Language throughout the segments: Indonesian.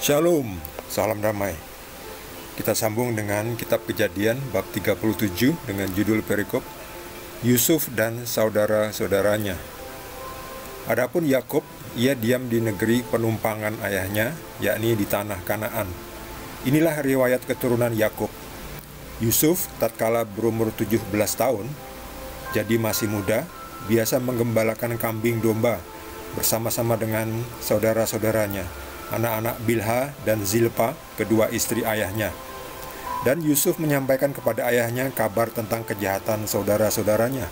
Shalom, salam damai. Kita sambung dengan kitab Kejadian bab 37 dengan judul perikop Yusuf dan saudara-saudaranya. Adapun Yakub, ia diam di negeri penumpangan ayahnya, yakni di tanah Kanaan. Inilah riwayat keturunan Yakub. Yusuf tatkala berumur 17 tahun, jadi masih muda, biasa menggembalakan kambing domba bersama-sama dengan saudara-saudaranya, anak-anak Bilha dan Zilpa, kedua istri ayahnya. Dan Yusuf menyampaikan kepada ayahnya kabar tentang kejahatan saudara-saudaranya.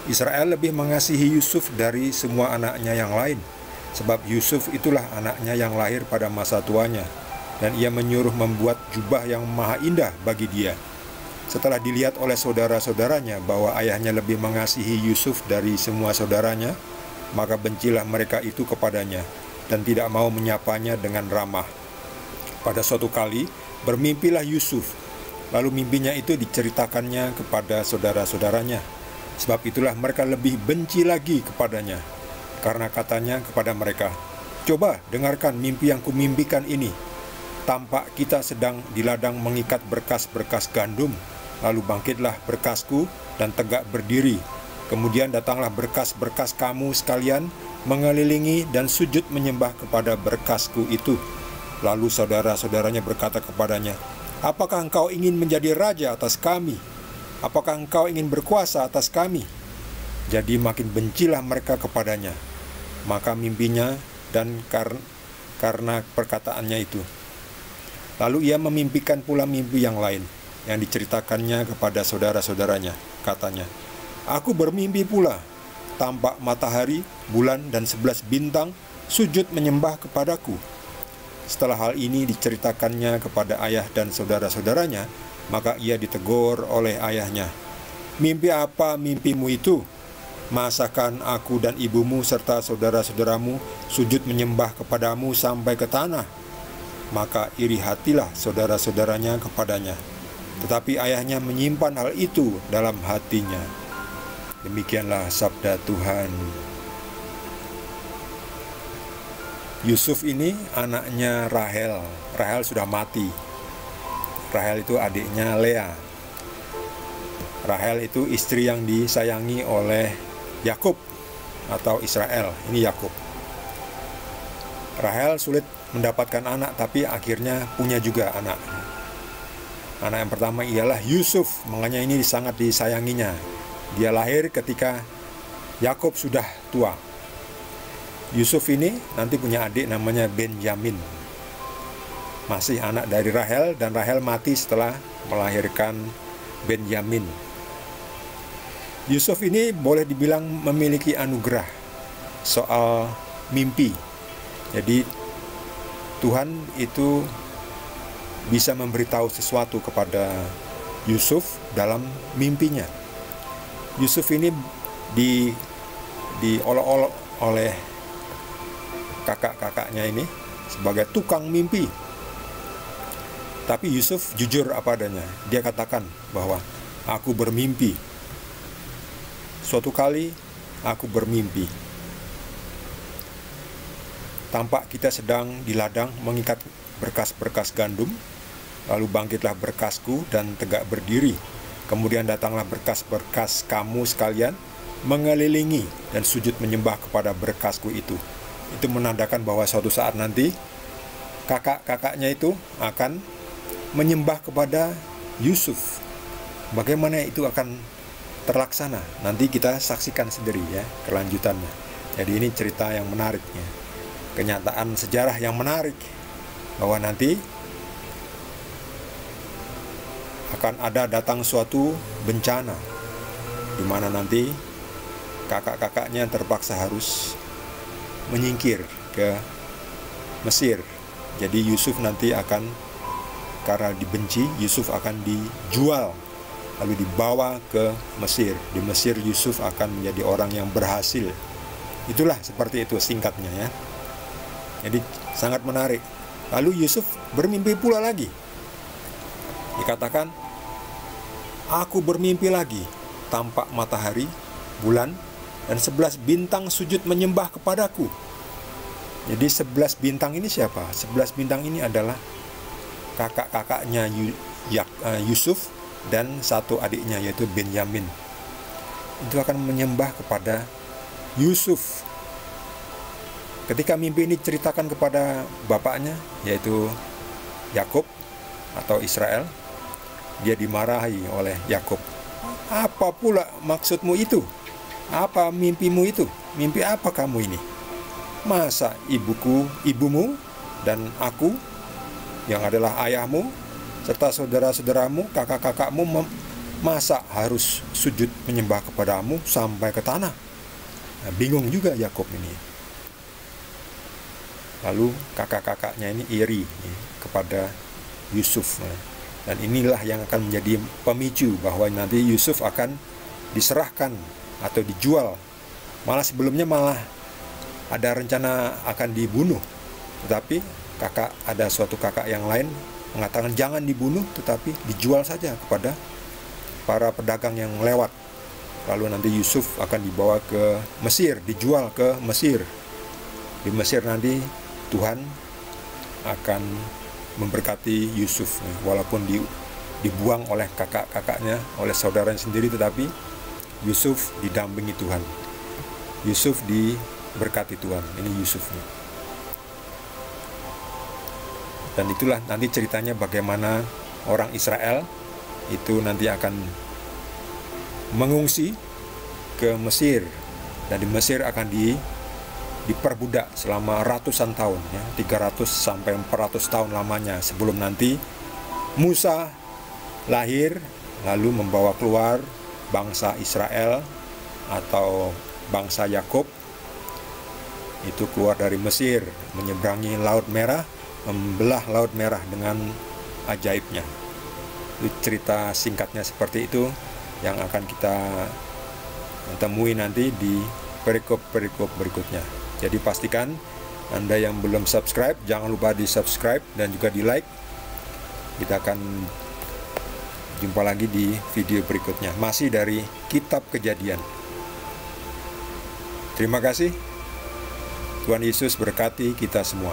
Israel lebih mengasihi Yusuf dari semua anaknya yang lain, sebab Yusuf itulah anaknya yang lahir pada masa tuanya, dan ia menyuruh membuat jubah yang maha indah bagi dia. Setelah dilihat oleh saudara-saudaranya bahwa ayahnya lebih mengasihi Yusuf dari semua saudaranya, maka bencilah mereka itu kepadanya dan tidak mau menyapanya dengan ramah. Pada suatu kali, bermimpilah Yusuf, lalu mimpinya itu diceritakannya kepada saudara-saudaranya. Sebab itulah mereka lebih benci lagi kepadanya, karena katanya kepada mereka, "Coba dengarkan mimpi yang kumimpikan ini. Tampak kita sedang di ladang mengikat berkas-berkas gandum, lalu bangkitlah berkasku dan tegak berdiri. Kemudian datanglah berkas-berkas kamu sekalian, mengelilingi dan sujud menyembah kepada berkasku itu." Lalu saudara-saudaranya berkata kepadanya, "Apakah engkau ingin menjadi raja atas kami? Apakah engkau ingin berkuasa atas kami?" Jadi makin bencilah mereka kepadanya, maka mimpinya dan karena perkataannya itu. Lalu ia memimpikan pula mimpi yang lain, yang diceritakannya kepada saudara-saudaranya. Katanya, "Aku bermimpi pula, tampak matahari, bulan, dan 11 bintang sujud menyembah kepadaku." Setelah hal ini diceritakannya kepada ayah dan saudara-saudaranya, maka ia ditegur oleh ayahnya. "Mimpi apa mimpimu itu? Masakan aku dan ibumu serta saudara-saudaramu sujud menyembah kepadamu sampai ke tanah?" Maka iri hatilah saudara-saudaranya kepadanya. Tetapi ayahnya menyimpan hal itu dalam hatinya. Demikianlah sabda Tuhan. Yusuf ini anaknya Rahel. Rahel sudah mati. Rahel itu adiknya Lea. Rahel itu istri yang disayangi oleh Yakub atau Israel. Ini Yakub. Rahel sulit mendapatkan anak, tapi akhirnya punya juga anak. Anak yang pertama ialah Yusuf, makanya ini sangat disayanginya. Dia lahir ketika Yakub sudah tua. Yusuf ini nanti punya adik namanya Benyamin, masih anak dari Rahel, dan Rahel mati setelah melahirkan Benyamin. Yusuf ini boleh dibilang memiliki anugerah soal mimpi. Jadi Tuhan itu bisa memberitahu sesuatu kepada Yusuf dalam mimpinya. Yusuf ini diolok-olok oleh kakak-kakaknya ini sebagai tukang mimpi. Tapi Yusuf jujur apa adanya. Dia katakan bahwa aku bermimpi. Suatu kali aku bermimpi. Tampak kita sedang di ladang mengikat berkas-berkas gandum, lalu bangkitlah berkasku dan tegak berdiri. Kemudian datanglah berkas-berkas kamu sekalian, mengelilingi dan sujud menyembah kepada berkasku itu. Itu menandakan bahwa suatu saat nanti kakak-kakaknya itu akan menyembah kepada Yusuf. Bagaimana itu akan terlaksana? Nanti kita saksikan sendiri ya kelanjutannya. Jadi ini cerita yang menariknya. Kenyataan sejarah yang menarik bahwa nanti akan ada datang suatu bencana di mana nanti kakak-kakaknya terpaksa harus menyingkir ke Mesir. Jadi Yusuf nanti akan, karena dibenci, Yusuf akan dijual lalu dibawa ke Mesir. Di Mesir Yusuf akan menjadi orang yang berhasil. Itulah seperti itu singkatnya ya. Jadi sangat menarik. Lalu Yusuf bermimpi pula lagi. Dikatakan, "Aku bermimpi lagi, tampak matahari, bulan, dan 11 bintang sujud menyembah kepadaku." Jadi 11 bintang ini siapa? 11 bintang ini adalah kakak-kakaknya Yusuf dan satu adiknya yaitu Benyamin. Itu akan menyembah kepada Yusuf. Ketika mimpi ini ceritakan kepada bapaknya yaitu Yakub atau Israel, dia dimarahi oleh Yakub. Apa pula maksudmu itu? Apa mimpimu itu? Mimpi apa kamu ini? Masa ibumu dan aku yang adalah ayahmu serta saudara-saudaramu, kakak-kakakmu masa harus sujud menyembah kepadamu sampai ke tanah? Nah, bingung juga Yakub ini. Lalu kakak-kakaknya ini iri kepada Yusuf. Dan inilah yang akan menjadi pemicu bahwa nanti Yusuf akan diserahkan atau dijual. Malah sebelumnya ada rencana akan dibunuh. Tetapi ada suatu kakak yang lain mengatakan jangan dibunuh, tetapi dijual saja kepada para pedagang yang lewat. Lalu nanti Yusuf akan dibawa ke Mesir, dijual ke Mesir. Di Mesir nanti Tuhan akan memberkati Yusuf, walaupun dibuang oleh kakak-kakaknya, oleh saudaranya sendiri, tetapi Yusuf didampingi Tuhan. Yusuf diberkati Tuhan. Ini Yusuf. Dan itulah nanti ceritanya bagaimana orang Israel itu nanti akan mengungsi ke Mesir, dan di Mesir akan diperbudak selama ratusan tahun, 300 sampai 400 tahun lamanya, sebelum nanti Musa lahir lalu membawa keluar bangsa Israel atau bangsa Yakub itu keluar dari Mesir, menyeberangi Laut Merah, membelah Laut Merah dengan ajaibnya. Itu cerita singkatnya seperti itu yang akan kita temui nanti di perikop-perikop berikutnya. Jadi pastikan Anda yang belum subscribe, jangan lupa di subscribe dan juga di like. Kita akan jumpa lagi di video berikutnya, masih dari Kitab Kejadian. Terima kasih. Tuhan Yesus berkati kita semua.